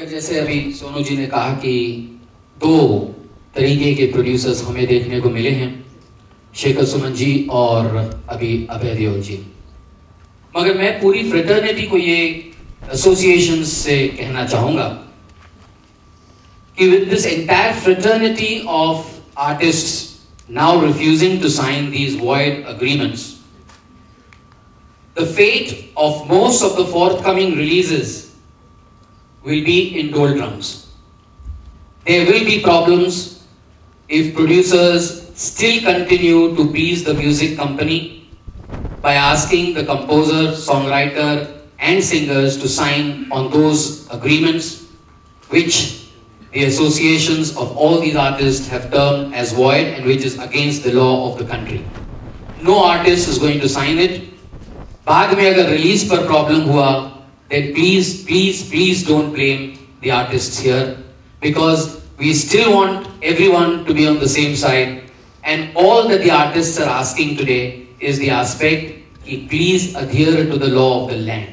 मगर जैसे अभी सोनू जी ने कहा कि दो तरीके के प्रोड्यूसर्स हमें देखने को मिले हैं, शेखर सुमन जी और अभी अभय देओल जी। मगर मैं पूरी फ्रेटर्निटी को ये एसोसिएशन से कहना चाहूंगा कि with this entire fraternity of artists now refusing to sign these void agreements, the fate of most of the forthcoming releases will be in doldrums. There will be problems if producers still continue to please the music company by asking the composer, songwriter and singers to sign on those agreements which the associations of all these artists have termed as void and which is against the law of the country. No artist is going to sign it. बाद में अगर release पर problem हुआ, then please don't blame the artists here, because we still want everyone to be on the same side, and all that the artists are asking today is the aspect कि please adhere to the law of the land.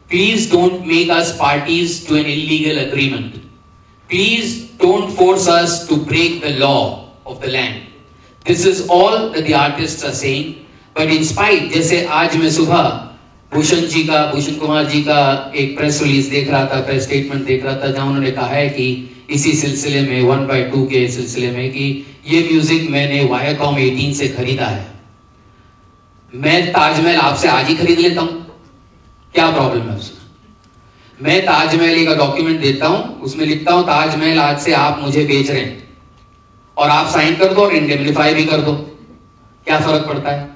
Please don't make us parties to an illegal agreement. Please don't force us to break the law of the land. This is all that the artists are saying. But in spite, जैसे आज मैं सुबह भूषण कुमार जी का एक press release देख रहा था, press statement देख रहा था, जहां उन्होंने कहा है कि इसी सिलसिले में 1/2 के सिलसिले में कि ये म्यूजिक मैंने वायाकॉम 18 से खरीदा है। मैं ताजमहल आपसे आज ही खरीद लेता हूं, क्या प्रॉब्लम है उसमें? मैं ताजमहल का डॉक्यूमेंट देता हूं, उसमें लिखता हूं ताजमहल आज से आप मुझे बेच रहे हैं और आप साइन कर दो और इंडेमनिफाई भी कर दो, क्या फर्क पड़ता है?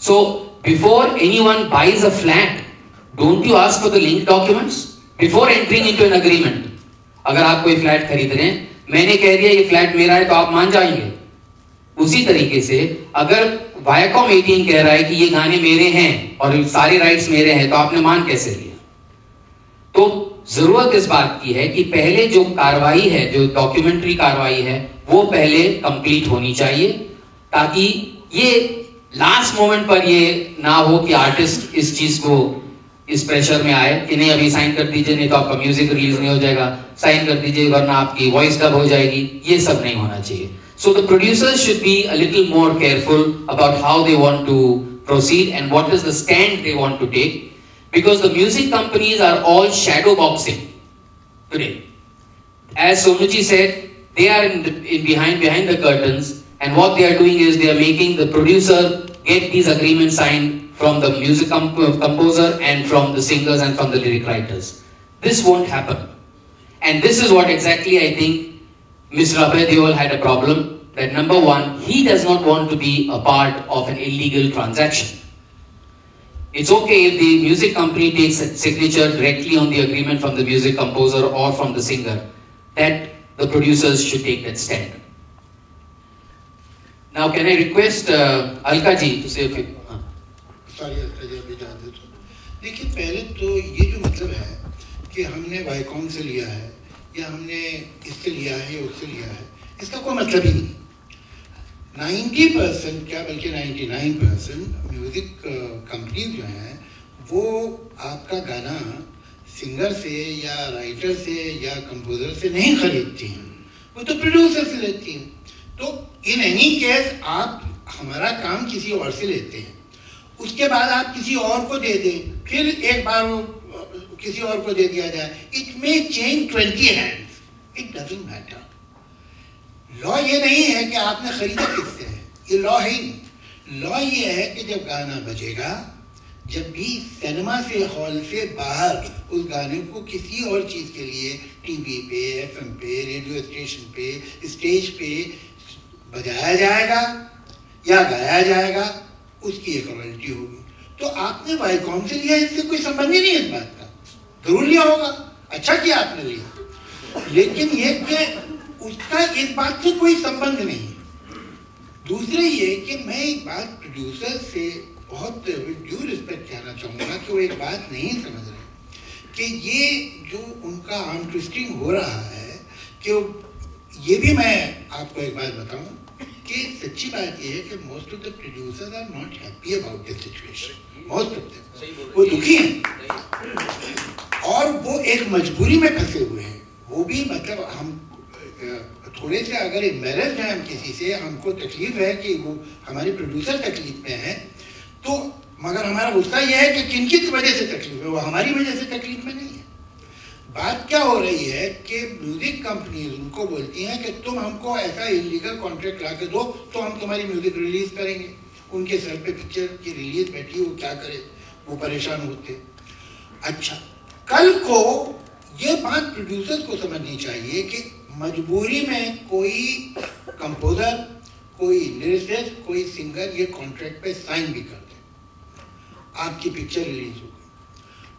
So before anyone buys a flat, don't you ask for the link documents before entering into an agreement. अगर आप कोई फ्लैट खरीद रहे हैं, मैंने कह दिया ये फ्लैट मेरा है तो आप मान जाएंगे। उसी तरीके से अगर वायाकॉम 18 कह रहा है कि ये गाने मेरे हैं और सारे राइट्स मेरे हैं, तो आपने मान कैसे लिया? तो जरूरत इस बात की है कि पहले जो कार्रवाई है, जो डॉक्यूमेंट्री कार्रवाई है, वो पहले कंप्लीट होनी चाहिए, ताकि ये लास्ट मोमेंट पर ये ना हो कि आर्टिस्ट इस चीज को इस प्रेशर में आए कि नहीं अभी साइन कर दीजिए, नहीं तो आपका म्यूजिक रिलीज नहीं हो जाएगा, साइन कर दीजिए वरना आपकी वॉइस डब हो जाएगी। ये सब नहीं होना चाहिए। So the producers should be a little more careful about how they want to proceed and what is the stand they want to take, because the music companies are all shadow boxing today. As Sonuji said, they are behind the curtains, and what they are doing is they are making the producer get these agreements signed from the music composer and from the singers and from the lyric writers. This won't happen, and this is what exactly I think Mr. Abhay Deol had a problem, that number one, he does not want to be a part of an illegal transaction. It's okay if the music company takes a signature directly on the agreement from the music composer or from the singer, that the producers should take that stand. Now can I request Alka ji to say a few? Sorry, Alka ji, अभी जान दे तो। देखिए पहले तो ये जो मतलब है कि हमने वाईकॉम से लिया है या हमने इससे लिया है या उससे लिया है, इसका कोई मतलब ही नहीं। 90% क्या बल्कि 99% म्यूजिक कंपनी जो हैं वो आपका गाना सिंगर से या राइटर से या कंपोजर से नहीं खरीदती हैं, वो तो प्रोड्यूसर से लेती हैं। तो इन एनी केस आप हमारा काम किसी और से लेते हैं, उसके बाद आप किसी और को दे दें, फिर एक बार वो किसी और को दे दिया जाए, it may change 20 hands, it doesn't matter. Law ये नहीं है कि आपने खरीदा किससे है, ये लॉ है ही नहीं। लॉ ये है कि जब गाना बजेगा, जब भी सिनेमा से हॉल से बाहर उस गाने को किसी और चीज़ के लिए टीवी पे, एफएम पे, रेडियो स्टेशन पे, स्टेज पे बजाया जाएगा या गाया जाएगा, उसकी एक रॉयल्टी होगी। तो आपने वाईकॉम से लिया, इससे कोई संबंध ही नहीं है इस बात का। जरूर लिया होगा, अच्छा किया आपने लिया, लेकिन ये कि उसका इस बात से कोई संबंध नहीं। दूसरे ये कि मैं एक बात प्रोड्यूसर से बहुत ड्यू रिस्पेक्ट कहना चाहूँगा कि वो एक बात नहीं समझ रहे कि ये जो उनका आर्म ट्विस्टिंग हो रहा है, कि ये भी मैं आपको एक बात बताऊँ कि सच्ची बात ये है कि most of the producers are not happy about the situation, most of them, वो दुखी हैं और वो एक मजबूरी में फंसे हुए हैं। वो भी मतलब हम थोड़े से अगर एम्बैरेस्ड हैं हम किसी से, हमको तकलीफ है कि वो हमारे प्रोड्यूसर तकलीफ में है, तो मगर हमारा गुस्सा यह है कि किन किस वजह से तकलीफ है, वो हमारी वजह से तकलीफ में नहीं है। बात क्या हो रही है कि म्यूजिक कंपनीज उनको बोलती हैं कि तुम हमको ऐसा इलीगल कॉन्ट्रैक्ट ला के दो तो हम तुम्हारी म्यूजिक रिलीज करेंगे। उनके सर पे पिक्चर की रिलीज बैठी, वो क्या करे, वो परेशान होते। अच्छा, कल को ये बात प्रोड्यूसर्स को समझनी चाहिए कि मजबूरी में कोई कंपोजर, कोई लिरिसिस्ट, कोई सिंगर ये कॉन्ट्रैक्ट पे साइन भी कर दे, आपकी पिक्चर रिलीज हो गई,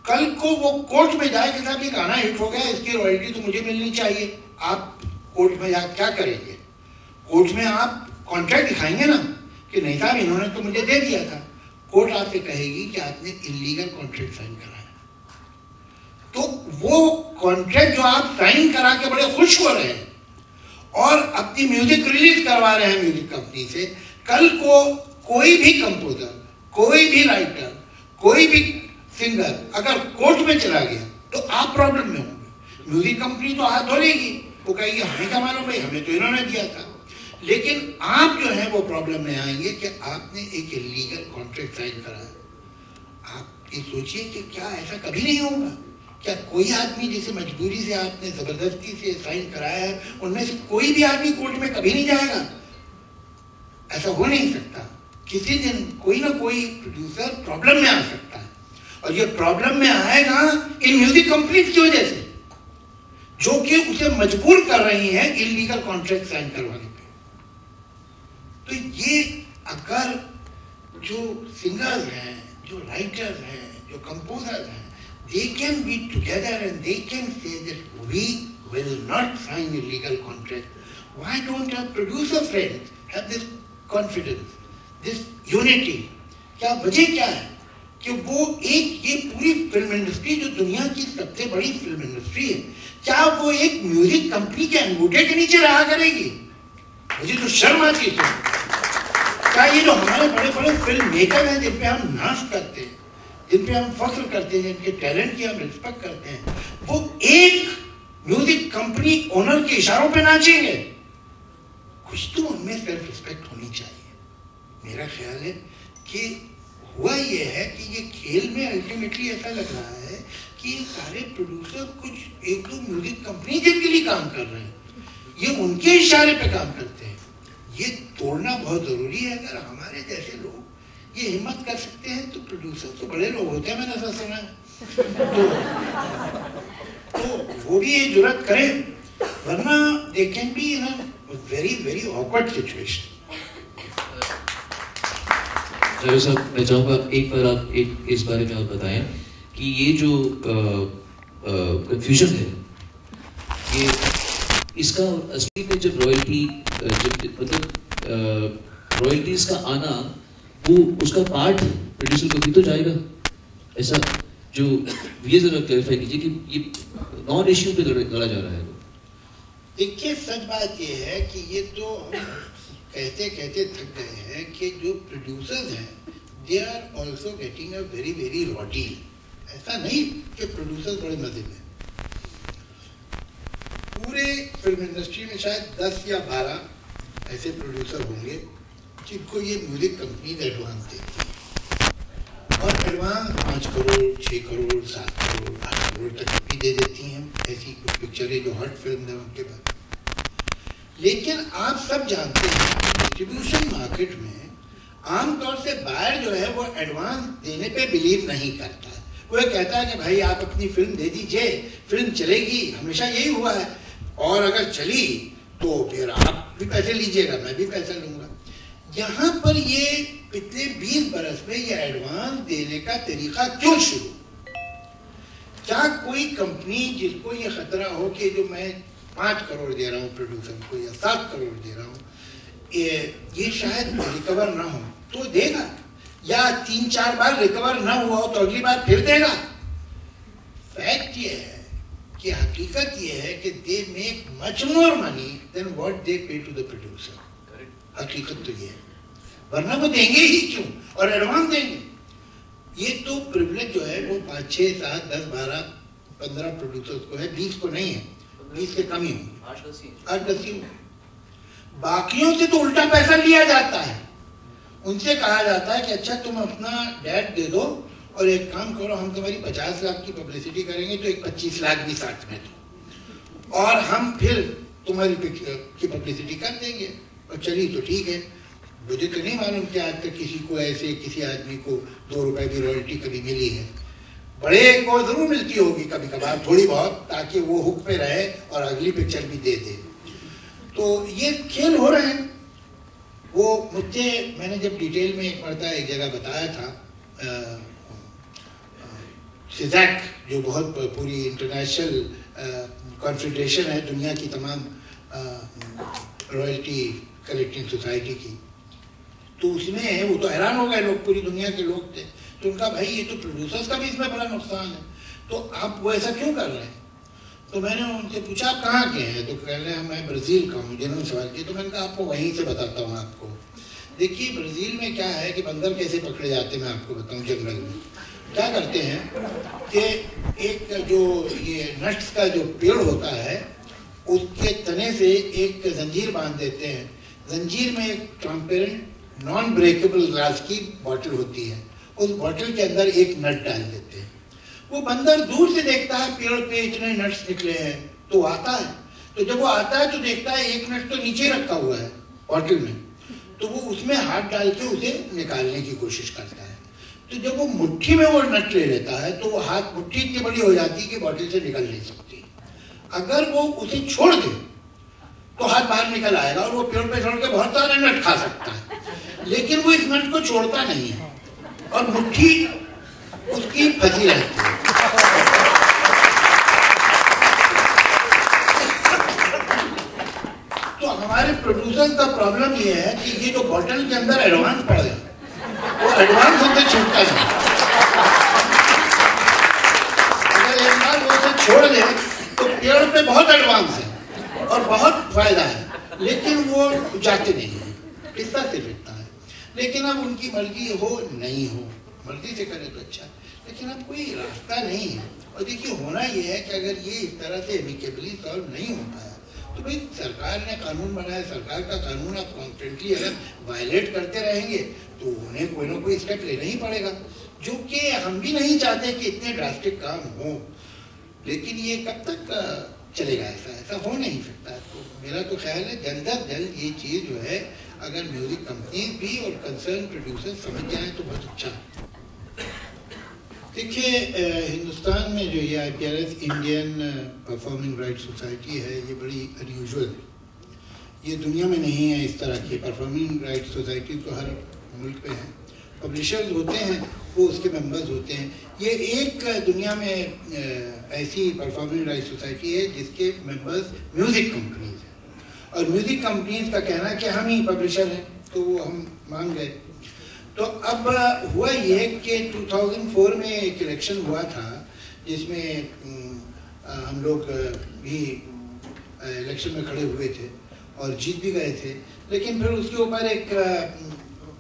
कल को वो कोर्ट में जाए कि साहब ये गाना हिट हो गया, इसकी रॉयल्टी तो मुझे मिलनी चाहिए। आप कोर्ट में जाकर क्या करेंगे? कोर्ट में आप कॉन्ट्रैक्ट दिखाएंगे ना कि नहीं साहब इन्होंने तो मुझे दे दिया था। कोर्ट आपसे कहेगी कि आपने इलीगल कॉन्ट्रैक्ट साइन कराया। तो वो कॉन्ट्रैक्ट जो आप साइन करा के बड़े खुश हो रहे हैं और अपनी म्यूजिक रिलीज करवा रहे हैं म्यूजिक कंपनी से, कल को कोई भी कंपोजर, कोई भी राइटर, कोई भी सिंगर अगर कोर्ट में चला गया तो आप प्रॉब्लम में होंगे। म्यूजिक कंपनी तो हाथ धोलेगी, वो कहेगी हमें क्या मालूम भाई, हमें तो इन्होंने दिया था। लेकिन आप जो है वो प्रॉब्लम में आएंगे कि आपने एक इलीगल कॉन्ट्रैक्ट साइन कराया। आप ये सोचिए कि क्या ऐसा कभी नहीं होगा? क्या कोई आदमी जिसे मजबूरी से आपने जबरदस्ती से साइन कराया है, उनमें से कोई भी आदमी कोर्ट में कभी नहीं जाएगा? ऐसा हो नहीं सकता। किसी दिन कोई ना कोई प्रोड्यूसर प्रॉब्लम में आ सकता है और ये प्रॉब्लम में आएगा इन म्यूजिक कंपनीज की वजह से, जो कि उसे मजबूर कर रही हैं इलीगल कॉन्ट्रैक्ट साइन करवाने पे। तो ये अगर जो सिंगर्स हैं, जो राइटर्स हैं, जो कंपोजर्स हैं, they can be together and they can say that we will not sign illegal contract. Why don't our producer friends have this confidence, this unity? क्या वजह क्या है कि वो एक ये पूरी फिल्म इंडस्ट्री जो दुनिया की सबसे बड़ी फिल्म इंडस्ट्री है, क्या वो एक म्यूजिक कंपनी के अंगूठे के नीचे रहा करेगी? मुझे तो शर्म आती है। क्या ये जो हमारे बड़े बड़े फिल्म मेकर हैं जिन पे हम नाच करते हैं, जिन पे हम फख्र करते हैं, जिनके टैलेंट की हम रिस्पेक्ट करते हैं, वो एक म्यूजिक कंपनी ओनर के इशारों पे नाचेंगे? कुछ तो उनमें सेल्फ रिस्पेक्ट होनी चाहिए। मेरा ख्याल है कि हुआ ये है कि ये खेल में अल्टीमेटली ऐसा लग रहा है कि सारे प्रोड्यूसर कुछ एक दो म्यूजिक कंपनी जिनके लिए काम कर रहे हैं, ये उनके इशारे पे काम करते हैं। ये तोड़ना बहुत जरूरी है। अगर हमारे जैसे लोग ये हिम्मत कर सकते हैं तो प्रोड्यूसर तो बड़े लोग होते हैं, मैंने ऐसा सुना है। तो वो भी ये जुर्रत करें, वरना they can be in a very very awkward situation. Javed साहब, मैं चाहूँगा एक बार आप एक इस बारे में और बताएं कि ये जो कंफ्यूजन है, ये इसका असली में जब रॉयल्टी, मतलब रॉयल्टीज का आना, वो उसका पार्ट प्रोड्यूसर को भी तो जाएगा। ऐसा जो ये जरा क्लैरिफाई कीजिए कि ये नॉन इश्यू पे लड़ा जा रहा है। देखिए, सच बात ये है कि ये तो कहते कहते थक गए हैं कि जो प्रोड्यूसर्स हैं they are also getting a very very raw deal. ऐसा नहीं कि प्रोड्यूसर्स बड़े मजे में। पूरे फिल्म इंडस्ट्री में शायद 10 या 12 ऐसे प्रोड्यूसर होंगे जिनको ये म्यूजिक कंपनीज एडवांस देती है, और एडवांस 5 करोड़, 6 करोड़, 7 करोड़, 8 करोड़ तक भी दे देती हैं। ऐसी कुछ पिक्चरें जो हॉट फिल्म है उनके बाद। लेकिन आप सब जानते हैं डिस्ट्रीब्यूशन मार्केट में आमतौर से बायर जो है वो एडवांस देने पे बिलीव नहीं करता है। वो ये कहता है कि भाई आप अपनी फिल्म दे दीजिए, फिल्म चलेगी। हमेशा यही हुआ है, और अगर चली तो फिर आप भी पैसे लीजिएगा, मैं भी पैसा लूंगा। यहाँ पर ये पिछले 20 बरस में ये एडवांस देने का तरीका क्यों शुरू? क्या कोई कंपनी जिसको ये खतरा हो कि जो मैं 5 करोड़ दे रहा हूँ प्रोड्यूसर को या 7 करोड़ दे रहा हूँ, ये शायद रिकवर ना हो तो देगा, या 3-4 बार रिकवर ना हुआ हो तो अगली बार फिर देगा? फैक्ट ये है कि हकीकत ये है कि they make much more money than what they pay to the producer. हकीकत तो ये है, वरना वो देंगे ही क्यों, और एडवांस देंगे। ये तो प्रिविलेज जो है वो 5, 6, 7, 10, 12, 15 प्रोड्यूसर्स को है, 20 को नहीं है, 20 के कम ही होंगे, 8-10 ही। बाकियों से तो उल्टा पैसा लिया जाता है, उनसे कहा जाता है कि अच्छा तुम अपना डैट दे दो और एक काम करो, हम तुम्हारी 50 लाख की पब्लिसिटी करेंगे तो एक 25 लाख भी साथ में दो, और हम फिर तुम्हारी की पब्लिसिटी कर देंगे। और चलिए तो ठीक है, मुझे तो नहीं मालूम कि आज तक किसी को ऐसे किसी आदमी को 2 रुपए भी रॉयल्टी कभी मिली है। बड़े को जरूर मिलती होगी कभी कभार थोड़ी बहुत, ताकि वो हुक पे रहे और अगली पिक्चर भी दे दे। तो ये खेल हो रहे हैं। वो मुझे, मैंने जब डिटेल में एक मरता एक जगह बताया था, सिजैक जो बहुत पूरी इंटरनेशनल कॉन्फेडरेशन है दुनिया की तमाम रॉयल्टी कलेक्टिंग सोसाइटी की, तो उसमें वो तो हैरान हो गए लोग, पूरी दुनिया के लोग थे। तो उनका भाई ये तो प्रोड्यूसर्स का भी इसमें बड़ा नुकसान है, तो आप वो ऐसा क्यों कर रहे हैं? तो मैंने उनसे पूछा आप कहाँ के हैं? तो कह रहे हैं मैं ब्राज़ील का हूँ। जिन्होंने सवाल किया तो मैंने कहा आपको वहीं से बताता हूँ आपको। देखिए ब्राज़ील में क्या है कि बंदर कैसे पकड़े जाते हैं मैं आपको बताऊँ। जंगल में क्या करते हैं कि एक जो ये नट्स का जो पेड़ होता है उसके तने से एक जंजीर बांध देते हैं। जंजीर में एक ट्रांसपेरेंट नॉन ब्रेकेबल ग्लास की बॉटल होती है, उस बॉटल के अंदर एक नट डाल देते हैं। वो बंदर दूर से देखता है पेड़ पे इतने नट्स निकले हैं, तो आता है। तो जब वो आता है तो देखता है एक नट तो नीचे रखा हुआ है बॉटल में, तो वो उसमें हाथ डाल के उसे निकालने की कोशिश करता है। तो जब वो मुट्ठी में वो नट ले लेता है तो वो हाथ मुट्ठी इतनी बड़ी हो जाती है कि बॉटल से निकल नहीं सकती। अगर वो उसे छोड़ दे तो हाथ बाहर निकल आएगा और वो पेड़ पे छोड़ के बहुत सारे नट खा सकता है, लेकिन वो इस नट को छोड़ता नहीं है और मुट्ठी उसकी फंसी रहती है। तो हमारे प्रोड्यूसर्स का प्रॉब्लम ये है कि ये जो बॉटल के अंदर एडवांस पड़ गया, वो एडवांस उसे छूटता नहीं। अगर एक बार वो उसे छोड़ दे तो पेड़ पे बहुत एडवांस है और बहुत फायदा है, लेकिन वो जाते नहीं है, किस्सा सिर्फ इतना है। लेकिन अब उनकी मर्जी हो नहीं हो, मर्जी से करे तो अच्छा, लेकिन अब कोई रास्ता नहीं है। और देखिए होना ये है कि अगर ये इस तरह से एमिकेबली सॉल्व नहीं हो पाया तो भाई सरकार ने कानून बनाया, सरकार का कानून आप कॉन्स्टेंटली अगर वायलेट करते रहेंगे तो उन्हें कोई ना कोई स्टेप लेना ही पड़ेगा, जो कि हम भी नहीं चाहते कि इतने ड्रास्टिक काम हो। लेकिन ये कब तक चलेगा? ऐसा हो नहीं सकता। तो मेरा तो ख्याल है जल्द अज जल्द ये चीज़ जो है अगर म्यूजिक कंपनीज भी और कंसर्न प्रोड्यूसर समझ जाएं तो बहुत अच्छा। देखिए हिंदुस्तान में जो ये IPRS Indian performing right society है, ये बड़ी अनयूजुअल है। ये दुनिया में नहीं है इस तरह की परफॉर्मिंग राइट सोसाइटी, तो हर मुल्क में है। पब्लिशर्स होते हैं वो उसके मेंबर्स होते हैं। ये एक दुनिया में ऐसी परफॉर्मिंग राइट सोसाइटी है जिसके मेंबर्स म्यूज़िक कंपनीज हैं, और म्यूज़िक कंपनीज का कहना है कि हम ही पब्लिशर हैं, तो वो हम मान गए। तो अब हुआ ये कि 2004 में एक इलेक्शन हुआ था जिसमें हम लोग भी इलेक्शन में खड़े हुए थे और जीत भी गए थे। लेकिन फिर उसके ऊपर एक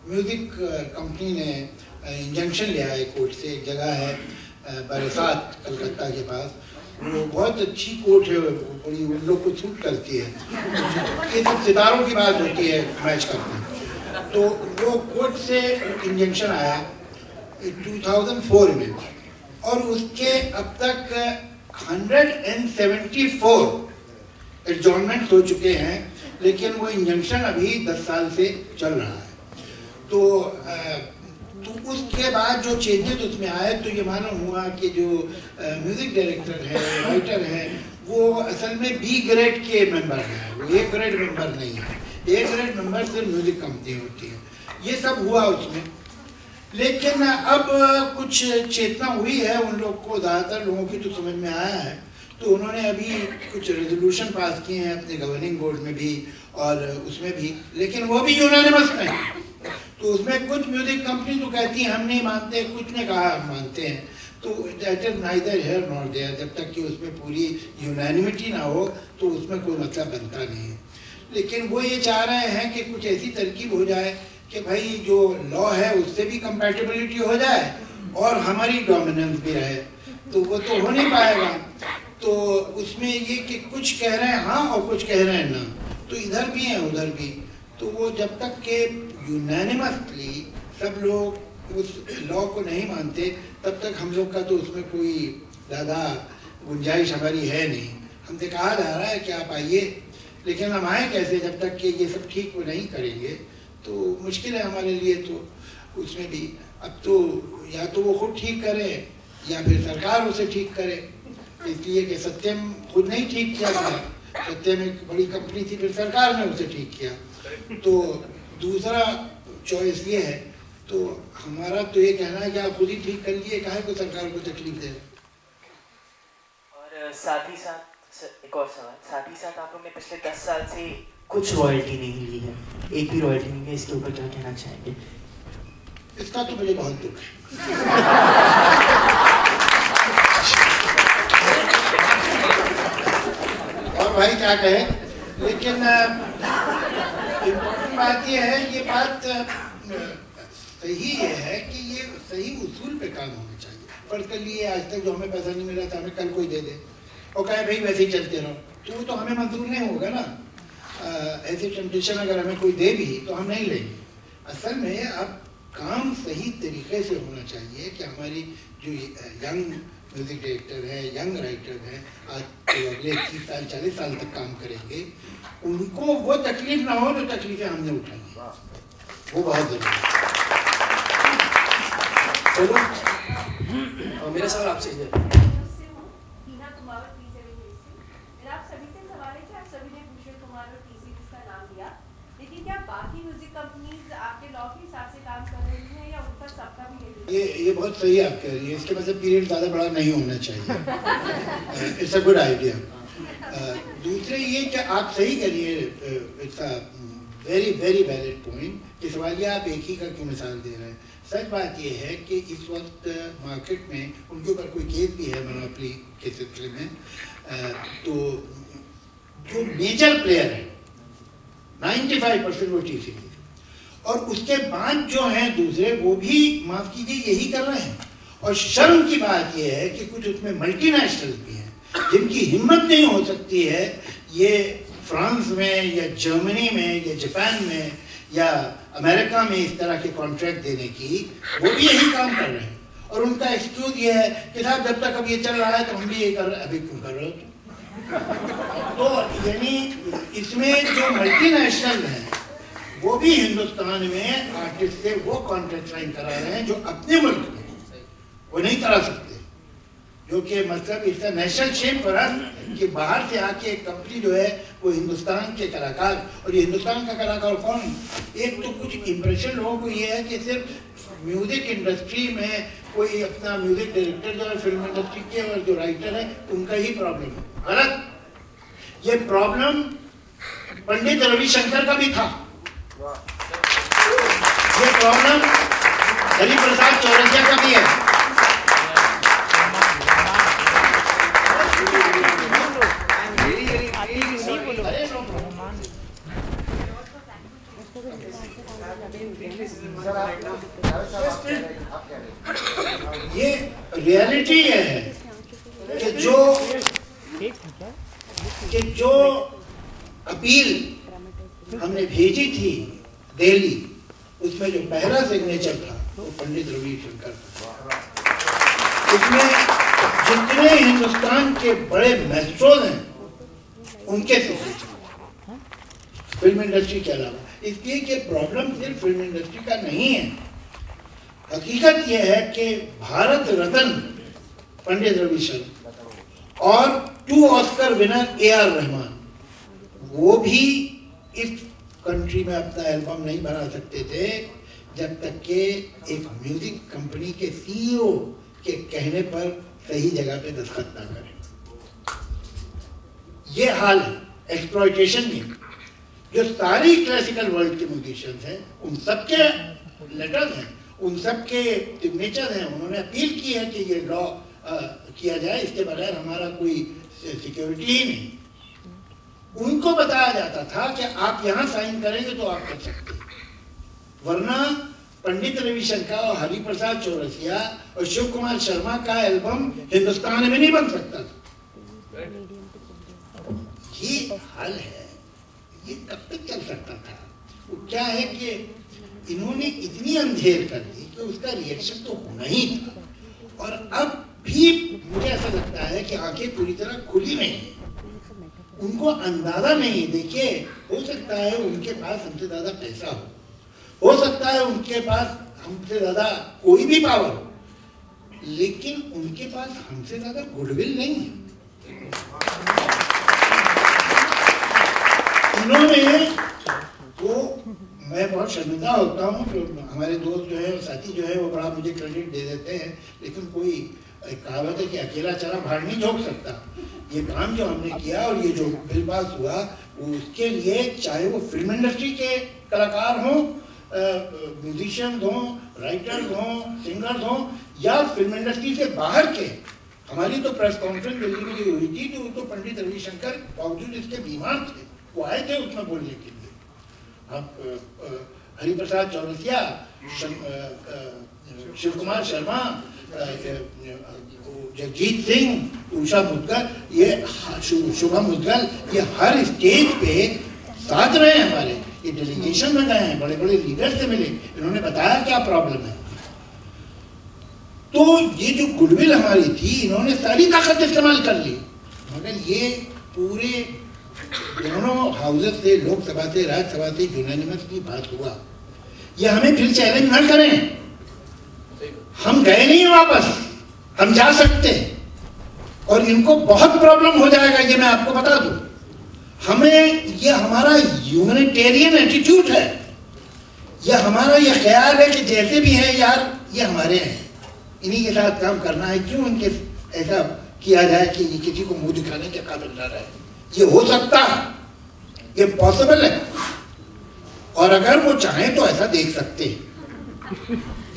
म्यूज़िक कंपनी ने इंजंक्शन लिया है कोर्ट से। एक जगह है बरसात कलकत्ता के पास, वो बहुत अच्छी कोर्ट है, बड़ी उन लोग को छूट करती है, ये सब सितारों की बात होती है मैच करते हैं। तो वो कोर्ट से इंजंक्शन आया 2004 में, और उसके अब तक 174 एडजॉर्नमेंट हो चुके हैं, लेकिन वो इंजंक्शन अभी 10 साल से चल रहा है। तो उसके बाद जो चेंजेस उसमें आए तो ये मालूम हुआ कि जो म्यूज़िक डायरेक्टर है, राइटर है, वो असल में B ग्रेड के मेंबर हैं, वो A ग्रेड मेंबर नहीं है। A ग्रेड मेंबर सिर्फ म्यूज़िक कंपनी होती है। ये सब हुआ उसमें। लेकिन अब कुछ चेतना हुई है उन लोग को, ज़्यादातर लोगों की तो समझ में आया है। तो उन्होंने अभी कुछ रेजोल्यूशन पास किए हैं अपने गवर्निंग बोर्ड में भी और उसमें भी, लेकिन वो भी यूनानिमस में। तो उसमें कुछ म्यूजिक कंपनी तो कहती हैं हम नहीं मानते, कुछ ने कहा हम मानते हैं। तो that is neither here nor there. जब तक कि उसमें पूरी यूनानिमिटी ना हो तो उसमें कोई मतलब बनता नहीं है। लेकिन वो ये चाह रहे हैं कि कुछ ऐसी तरकीब हो जाए कि भाई जो लॉ है उससे भी कंपैटिबिलिटी हो जाए और हमारी डोमिनेंस भी रहे, तो वो तो हो नहीं पाएगा। तो उसमें ये कि कुछ कह रहे हैं हाँ और कुछ कह रहे हैं ना, तो इधर भी हैं उधर भी। तो वो जब तक के यूनानिमसली सब लोग उस लॉ को नहीं मानते तब तक हम लोग का तो उसमें कोई ज़्यादा गुंजाइश हमारी है नहीं। हमसे कहा जा रहा है कि आप आइए, लेकिन हम आए कैसे जब तक कि ये सब ठीक वो नहीं करेंगे, तो मुश्किल है हमारे लिए। तो उसमें भी अब तो या तो वो खुद ठीक करे या फिर सरकार उसे ठीक करे, इसलिए कि सत्यम खुद नहीं ठीक किया गया, सत्यम एक बड़ी कंपनी थी, फिर सरकार ने उसे ठीक किया। तो दूसरा चॉइस ये है, तो हमारा तो ये कहना है कि आप खुद ही ठीक कर लिए, काहे को सरकार को तकलीफ दे। और साथ ही साथ एक और सवाल, साथ ही साथ आप लोग ने पिछले 10 साल से कुछ रॉयल्टी नहीं ली है, एक भी रॉयल्टी नहीं है, इसके ऊपर क्या कहना चाहेंगे? इसका तो मुझे बहुत दुख है। और भाई क्या कहे, लेकिन इम्पोर्टेंट बात ये है, ये बात सही ये है कि ये सही उसूल पे काम होना चाहिए। फर्ज कर लिए आज तक जो हमें पैसा नहीं मिला था हमें कल कोई दे दे और कहे भाई वैसे ही चलते रहो, तो वो तो हमें मंजूर नहीं होगा ना। ऐसे टेम्पटेशन अगर हमें कोई दे भी तो हम नहीं लेंगे। असल में अब काम सही तरीके से होना चाहिए कि हमारी जो यंग म्यूजिक डायरेक्टर है, यंग राइटर है, आज तो अगले 30 साल 40 साल तक काम करेंगे, उनको वो तकलीफ ना हो जो तकलीफें हमने उठाई हैं, वो बहुत जरूरी है। चलो मेरा सवाल आपसे है। ये बहुत सही आप कह रही है, इसके मतलब पीरियड ज़्यादा बड़ा नहीं होना चाहिए। It's a good idea. दूसरे ये कि आप सही करिए, it's a very very valid point कि सवालिया आप एक ही का क्यों मिसाल दे रहे हैं। सच बात ये है कि इस वक्त मार्केट में उनके ऊपर कोई केस भी है मोनोपोली के सिलसिले में, तो जो मेजर प्लेयर है 95% वो टीसी, और उसके बाद जो हैं दूसरे वो भी माफ कीजिए यही कर रहे हैं। और शर्म की बात यह है कि कुछ उसमें मल्टीनेशनल भी हैं जिनकी हिम्मत नहीं हो सकती है ये फ्रांस में या जर्मनी में या जापान में या अमेरिका में इस तरह के कॉन्ट्रैक्ट देने की, वो भी यही काम कर रहे हैं। और उनका एक्सक्यूज ये है कि साहब जब तक अब ये चल रहा है तो हम भी ये कर रहे हैं, अभी क्यों कर रहे हो? तो यानी इसमें जो मल्टीनेशनल हैं वो भी हिंदुस्तान में आर्टिस्ट से वो कॉन्ट्रैक्ट साइन करा रहे हैं जो अपने मुल्क में वो नहीं करा सकते, जो कि मतलब इसका नेशनल शेम पर है कि बाहर से आके एक कंपनी जो है वो हिंदुस्तान के कलाकार, और ये हिंदुस्तान का कलाकार कौन? एक तो कुछ इम्प्रेशन लोगों को ये है कि सिर्फ म्यूजिक इंडस्ट्री में कोई अपना म्यूजिक डायरेक्टर जो है, फिल्म इंडस्ट्री के और जो राइटर है उनका ही प्रॉब्लम है। गलत। ये प्रॉब्लम पंडित रविशंकर का भी था, ये प्रॉब्लम हरिप्रसाद चौरसिया का भी है। ये रियलिटी ये है कि जो अपील हमने भेजी थी दिल्ली, उसमें जो पहला सिग्नेचर था वो पंडित रविशंकर था। उसमें जितने हिंदुस्तान के बड़े मैस्ट्रोज हैं उनके सिग्नेचर, फिल्म इंडस्ट्री के अलावा। इसलिए कि प्रॉब्लम सिर्फ फिल्म इंडस्ट्री का नहीं है। हकीकत यह है कि भारत रत्न पंडित रविशंकर और 2 ऑस्कर विनर AR रहमान, वो भी इस कंट्री में अपना एल्बम नहीं बना सकते थे जब तक कि एक म्यूजिक कंपनी के CEO के कहने पर सही जगह पे दस्तखत ना करें। ये हाल है एक्सप्लॉयटेशन में। जो सारी क्लासिकल वर्ल्ड के म्यूजिशियंस हैं उन सबके लेटर्स हैं, उन सबके सिग्नेचर हैं। उन्होंने अपील की है कि ये लॉ किया जाए, इसके बगैर हमारा कोई सिक्योरिटी ही नहीं। उनको बताया जाता था कि आप यहाँ साइन करेंगे तो आप कर सकते हैं, वरना पंडित रविशंकर और हरिप्रसाद चौरसिया और शिव कुमार शर्मा का एल्बम हिंदुस्तान में नहीं बन सकता था। ये हाल है, ये कब तक चल सकता था? वो क्या है कि इन्होंने इतनी अंधेर कर दी कि उसका रिएक्शन तो होना ही था, और अब भी मुझे ऐसा लगता है कि आंखें पूरी तरह खुली नहीं है, उनको अंदाजा नहीं। देखिए, हो सकता है उनके पास हमसे ज्यादा पैसा हो सकता है उनके पास हमसे ज्यादा कोई भी पावर हो, लेकिन उनके पास हमसे ज्यादा गुडविल नहीं है। इन्होंने तो, मैं बहुत शर्मिंदा होता हूँ, हमारे दोस्त जो है, साथी जो है, वो बड़ा मुझे क्रेडिट दे देते हैं, लेकिन कोई कहावत है कि अकेला चला भाड़ नहीं झोंक सकता। ये काम जो हमने किया और ये जो बिल पास हुआ, उसके लिए चाहे वो फिल्म इंडस्ट्री के कलाकार हों, म्यूजिशियन हों, राइटर्स हों, सिंगर्स हों, या फिल्म इंडस्ट्री से बाहर के, हमारी तो प्रेस कॉन्फ्रेंस दिल्ली में हुई थी, तो पंडित रविशंकर बावजूद इसके बीमार थे, वो आए थे उसमें बोलने के लिए। अब हरिप्रसाद चौरसिया, शिव कुमार शर्मा, जगजीत सिंह, उषा मुद्गल, ये शुभम मुद्गल, ये हर स्टेज पे साथ रहे हमारे, ये डेलीगेशन में गए हैं, बड़े बड़े लीडर से मिले, इन्होंने बताया क्या प्रॉब्लम है। तो ये जो गुडविल हमारी थी, इन्होंने सारी ताकत इस्तेमाल कर ली, मगर ये पूरे दोनों हाउसेस से, लोकसभा से, राज्यसभा से यूनानिमसली बात हुआ। ये हमें फिर चैलेंज न करें, हम गए नहीं वापस, हम जा सकते हैं, और इनको बहुत प्रॉब्लम हो जाएगा, ये मैं आपको बता दूं। हमें, ये हमारा ह्यूमैनिटेरियन एटीट्यूड है, ये हमारा ये ख्याल है कि जैसे भी हैं यार, ये हमारे हैं, इन्हीं के साथ काम करना है, क्यों इनके ऐसा किया जाए कि ये किसी को मुंह दिखाने के काबिल न रहे। ये हो सकता है, ये पॉसिबल है, और अगर वो चाहें तो ऐसा देख सकते हैं,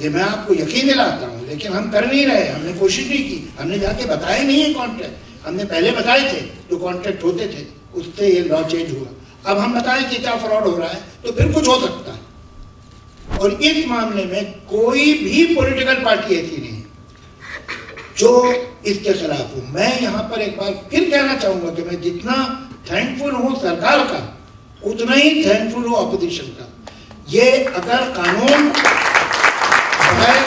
ये मैं आपको यकीन दिलाता हूँ, लेकिन हम कर नहीं रहे, हमने कोशिश नहीं की, हमने जाके बताए नहीं है कॉन्ट्रैक्ट, हमने पहले बताए थे जो कॉन्ट्रैक्ट होते थे, उससे ये लॉ चेंज हुआ। अब हम बताएं कि क्या फ्रॉड हो रहा है, तो फिर कुछ हो सकता है। और इस मामले में कोई भी पॉलिटिकल पार्टी ऐसी नहीं है जो इसके खिलाफ हो। मैं यहाँ पर एक बार फिर कहना चाहूंगा कि मैं जितना थैंकफुल हूँ सरकार का, उतना ही थैंकफुल हूँ ऑपोजिशन का। ये अगर कानून बगैर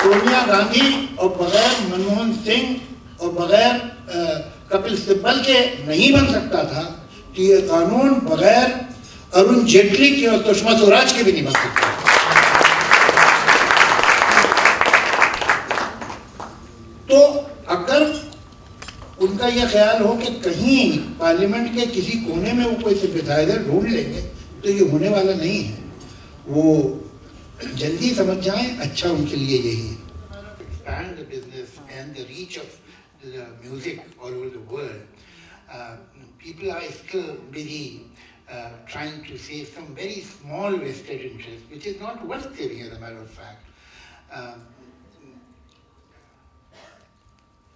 सोनिया गांधी और बगैर मनमोहन सिंह और बगैर कपिल सिब्बल के नहीं बन सकता था, तो ये कानून बगैर अरुण जेटली के और सुषमा स्वराज के भी नहीं बन सकता। तो अगर उनका यह ख्याल हो कि कहीं पार्लियामेंट के किसी कोने में वो कोई सिंपैथाइजर ढूंढ लेंगे, तो ये होने वाला नहीं है। वो जल्दी समझ जाएं, अच्छा उनके लिए यही है। Expand the business and the reach of the music all over the world. People are still busy trying to save some very small vested interest, which is not worth saving, as a matter of fact.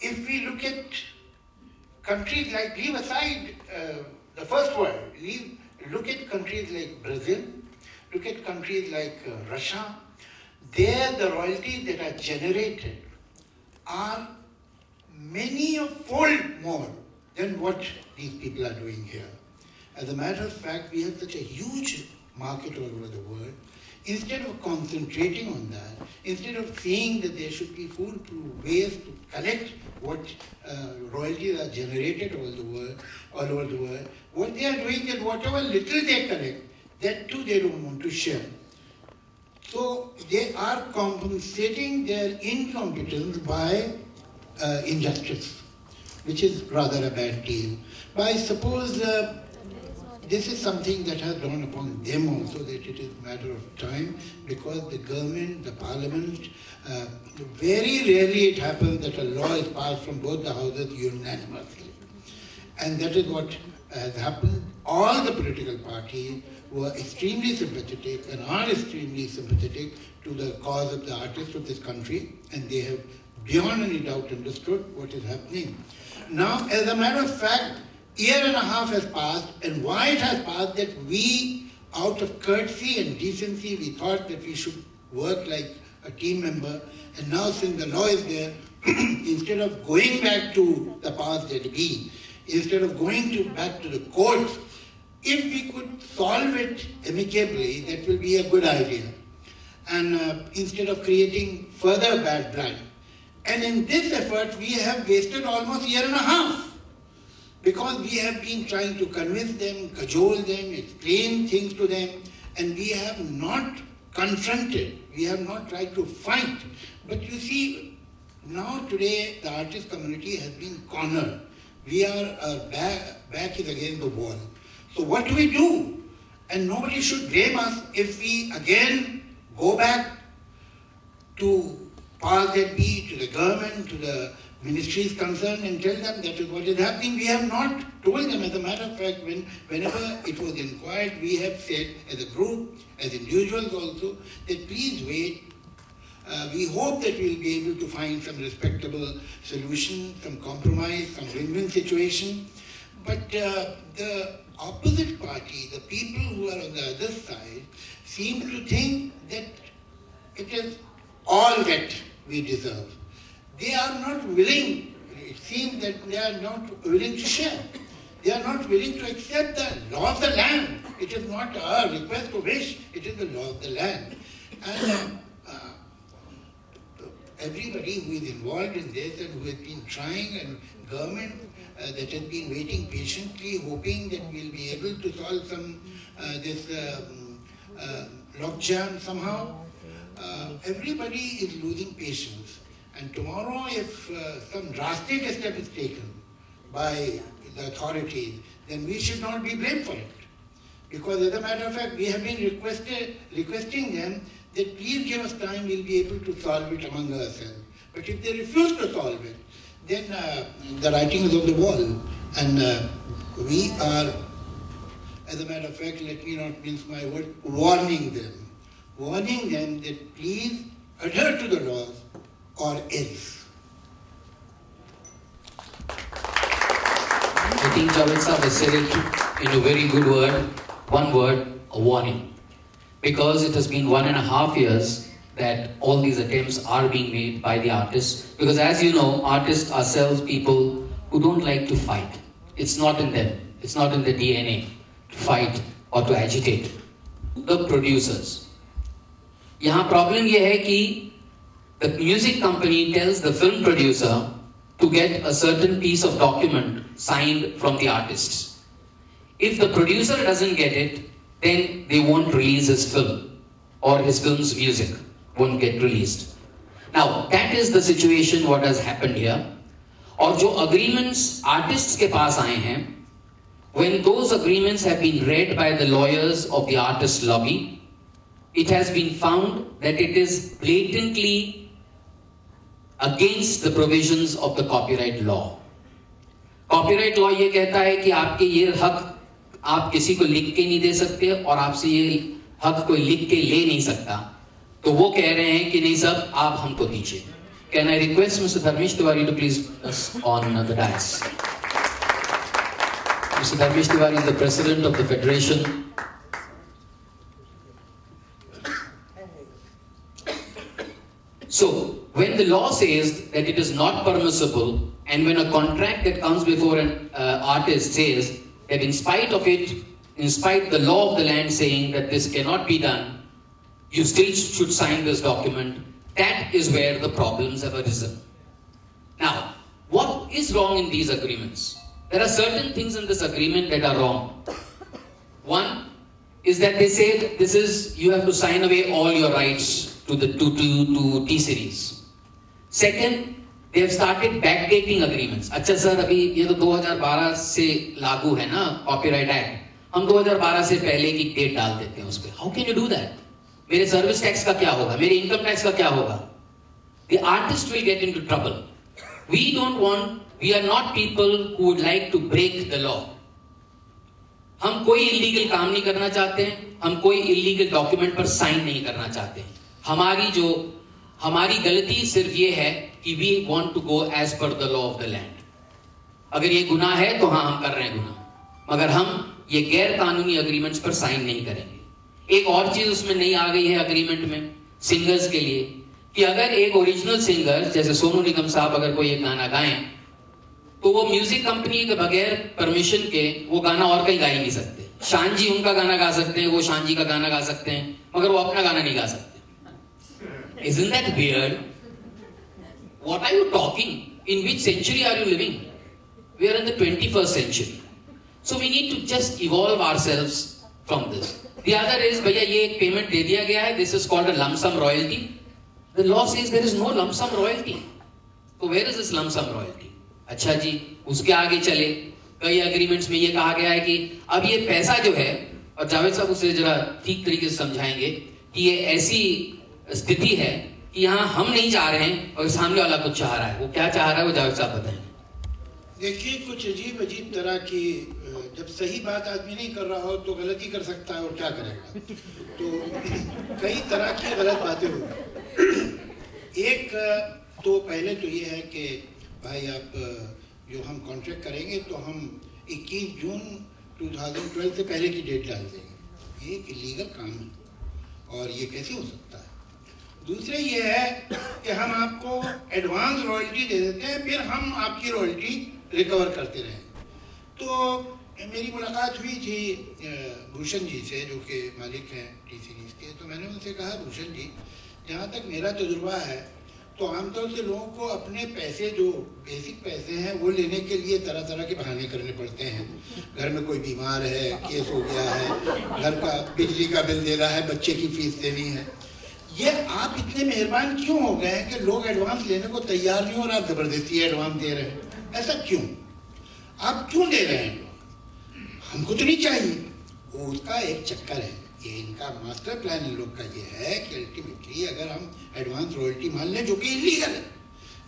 If we look at countries like, leave aside the first world, look at countries like Brazil, look at countries like Russia, there the royalties that are generated are many-fold more than what these people are doing here. As a matter of fact, we have such a huge market all over the world. Instead of concentrating on that, instead of saying that there should be foolproof ways to collect what royalties are generated all over the world, what they are doing is whatever little they collect, that too they don't want to share. So they are compensating their incompetence by injustice, which is rather a bad deal. But I suppose this is something that has dawned upon them also, that it is a matter of time, because the government, the parliament, very rarely it happens that a law is passed from both the houses unanimously. And that is what has happened. All the political parties were extremely sympathetic and are extremely sympathetic to the cause of the artists of this country, and they have beyond any doubt understood what is happening. Now, as a matter of fact, year and a half has passed, and why it has passed, that we, out of courtesy and decency, we thought that we should work like a team member, and now since the law is there, instead of going back to the past that be, instead of going back to the courts, if we could solve it amicably, that will be a good idea. And instead of creating further bad blood. And in this effort, we have wasted almost a year and a half, because we have been trying to convince them, cajole them, explain things to them, and we have not confronted, we have not tried to fight. But you see, now today the artist community has been cornered. We are, our back is against the wall. So what do? And nobody should blame us if we again go back to powers that be, to the government, to the ministries concerned, and tell them that is what is happening. We have not told them. As a matter of fact, whenever it was inquired, we have said as a group, as individuals also, that please wait. We hope that we will be able to find some respectable solution, some compromise, some win-win situation. But the opposite party, the people who are on the other side, seem to think that it is all that we deserve. They are not willing, it seems that they are not willing to share. They are not willing to accept the law of the land. It is not our request or wish, it is the law of the land. And everybody who is involved in this and who has been trying, and government that has been waiting patiently, hoping that we will be able to solve some this logjam somehow. Everybody is losing patience. And tomorrow, if some drastic step is taken by the authorities, then we should not be blamed for it. Because as a matter of fact, we have been requesting them that please give us time, we'll be able to solve it among ourselves. But if they refuse to solve it, then the writing is on the wall. And we are, as a matter of fact, let me not mince my word, warning them that please adhere to the laws or else. I think Javed Sahab has said it in a very good word, one word, a warning. Because it has been 1.5 years that all these attempts are being made by the artists. Because as you know, artists are salespeople who don't like to fight. It's not in them. It's not in the DNA to fight or to agitate. The producers. यहाँ problem ये है कि the music company tells the film producer to get a certain piece of document signed from the artists. If the producer doesn't get it, then they won't release his film, or his film's music won't get released. Now, that is the situation what has happened here. और जो agreements artists के पास आए हैं, when those agreements have been read by the lawyers of the artist lobby, it has been found that it is blatantly against the provisions of the copyright law. Copyright law ये कहता है कि आपके ये हक आप किसी को लिख के नहीं दे सकते और आपसे ये हक कोई लिख के ले नहीं सकता. तो वो कह रहे हैं कि नहीं सब आप हमको दीजिए. Can I request Mr. Dharmesh Tiwari to please us on the dais? Mr. Dharmesh Tiwari is the president of the Federation. So, when the law says that it is not permissible, and when a contract that comes before an artist says that in spite of it, in spite the law of the land saying that this cannot be done, you still should sign this document, that is where the problems have arisen. Now, what is wrong in these agreements? There are certain things in this agreement that are wrong. One is that they say that this is, you have to sign away all your rights to the to T-series. Second, they have started backdating agreements. अच्छा sir अभी ये तो 2012 से लागू है ना copyright act, हम 2012 से पहले की डेट डाल देते हैं उस पे. How can you do that? मेरे सर्विस टैक्स का क्या होगा, मेरे इनकम टैक्स का क्या होगा? The artist will get into trouble. We are not people who would like to break the law. हम कोई इलीगल काम नहीं करना चाहते हैं, हम कोई इलीगल डॉक्यूमेंट पर साइन नहीं करना चाहते हैं. हमारी गलती सिर्फ ये है कि we want to go as per the law of the land. अगर ये गुनाह है तो हाँ हम कर रहे हैं गुनाह, मगर हम ये गैर कानूनी अग्रीमेंट्स पर साइन नहीं करेंगे। एक और चीज उसमें नहीं आ गई है अग्रीमेंट में सिंगर्स के लिए कि अगर एक ओरिजिनल सिंगर जैसे सोनू निगम साहब अगर कोई एक गाना गाएं तो वो म्यूजिक कंपनी के बगैर परमिशन के वो गाना और कहीं गा ही नहीं सकते। शान जी उनका गाना गा सकते हैं, वो शान जी का गाना गा सकते हैं, मगर वो अपना गाना नहीं गा सकते। Isn't that weird? What are you talking? In which century are you living? We are in the 21st century. So we need to just evolve ourselves from this. The other is, भैया ये एक payment दे दिया गया है, this is called a lump sum royalty. The law says there is no lump sum royalty. So where is this lump sum royalty? अच्छा जी, उसके आगे चले कई एग्रीमेंट्स में ये कहा गया है कि अब ये पैसा जो है, और जावेद साहब उसे जरा ठीक तरीके से समझाएंगे कि ये ऐसी स्थिति है कि यहाँ हम नहीं चाह रहे हैं और सामने वाला कुछ चाह रहा है। वो क्या चाह रहा है वो जावेद साहब बताएं। देखिए, कुछ अजीब अजीब तरह की, जब सही बात आदमी नहीं कर रहा हो तो गलती कर सकता है और क्या करेगा, तो कई तरह की गलत बातें होगी। एक तो पहले तो ये है कि भाई आप जो हम कॉन्ट्रैक्ट करेंगे तो हम 21 जून 2012 से पहले की डेट डाल देंगे। ये एक इलीगल काम है और ये कैसे हो सकता है। दूसरे ये है कि हम आपको एडवांस रॉयल्टी दे देते हैं, फिर हम आपकी रॉयल्टी रिकवर करते रहें। तो मेरी मुलाकात हुई थी भूषण जी से, जो कि मालिक हैं टी सीरीज़ के। तो मैंने उनसे कहा, भूषण जी, जहाँ तक मेरा तजुर्बा है तो आमतौर से लोगों को अपने पैसे, जो बेसिक पैसे हैं, वो लेने के लिए तरह तरह के बहाने करने पड़ते हैं। घर में कोई बीमार है, केस हो गया है, घर का बिजली का बिल देना है, बच्चे की फीस देनी है। ये आप इतने मेहरबान क्यों हो गए हैं कि लोग एडवांस लेने को तैयार नहीं और आप ज़बरदस्ती एडवांस दे रहे हैं? ऐसा क्यों? आप क्यों दे रहे हैं? हमको तो नहीं चाहिए। वो उसका एक चक्कर है। ये इनका मास्टर प्लान इन लोग का ये है कि अल्टीमेटली अगर हम एडवांस रॉयल्टी मान लें, जो कि इलीगल है,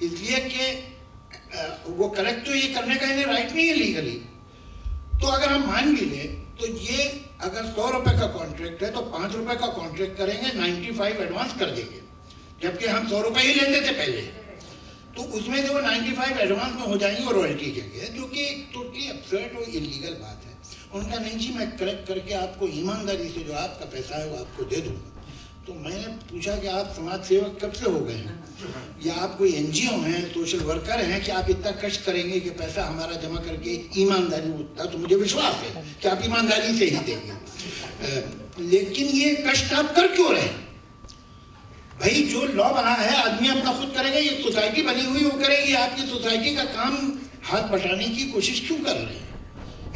इसलिए कि वो कलेक्ट तो ये करने का इन्हें राइट नहीं है लीगली, तो अगर हम मान भी लें तो ये अगर 100 रुपए का कॉन्ट्रैक्ट है तो 5 रुपए का कॉन्ट्रैक्ट करेंगे, 95 एडवांस कर देंगे, जबकि हम 100 रुपए ही लेते थे पहले। तो उसमें से वो 95 एडवांस में हो जाएंगे और रॉयल्टी के लिए, जो कि एक टोटली अपसर्ड और इलीगल बात है। उनका नहीं जी, मैं कलेक्ट करके आपको ईमानदारी से जो आपका पैसा है वो आपको दे दूँगा। तो मैंने पूछा कि आप समाज सेवक कब से हो गए हैं, या आप कोई NGO हैं, सोशल वर्कर हैं, कि आप इतना कष्ट करेंगे कि पैसा हमारा जमा करके ईमानदारी उठता? तो मुझे विश्वास है कि आप ईमानदारी से ही देंगे। लेकिन ये कष्ट आप कर क्यों रहे हैं? भाई, जो लॉ बना है आदमी अपना खुद करेगा, ये सोसाइटी बनी हुई वो करेगी। आपकी सोसाइटी का काम हाथ बटाने की कोशिश क्यों कर रहे हैं?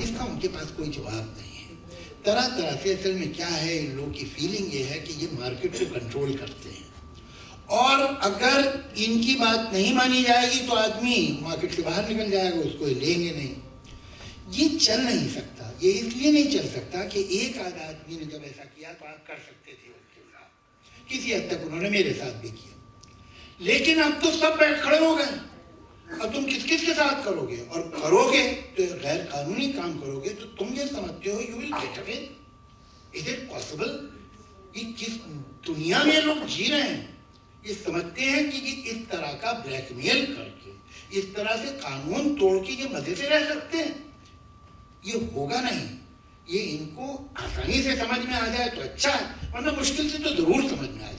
इसका उनके पास कोई जवाब नहीं है। तरह तरह से असल में क्या है, इन लोगों की फीलिंग ये है कि ये मार्केट को कंट्रोल करते हैं, और अगर इनकी बात नहीं मानी जाएगी तो आदमी मार्केट से बाहर निकल जाएगा, उसको लेंगे नहीं। ये चल नहीं सकता। ये इसलिए नहीं चल सकता कि एक आध आदमी ने जब ऐसा किया तो आप कर सकते थे उसके साथ, किसी हद तक उन्होंने मेरे साथ भी किया। लेकिन अब तो सब बैठ खड़े हो गए। अब तुम किस किस के साथ करोगे? और करोगे तो गैर कानूनी काम करोगे तो तुम ये समझते हो you will get away? Is it possible? ये किस दुनिया में लोग जी रहे हैं? ये समझते हैं कि ये इस तरह का ब्लैकमेल करके, इस तरह से कानून तोड़ के ये मजे से रह सकते हैं? ये होगा नहीं। ये इनको आसानी से समझ में आ जाए तो अच्छा है, वरना मुश्किल से तो जरूर समझ में आ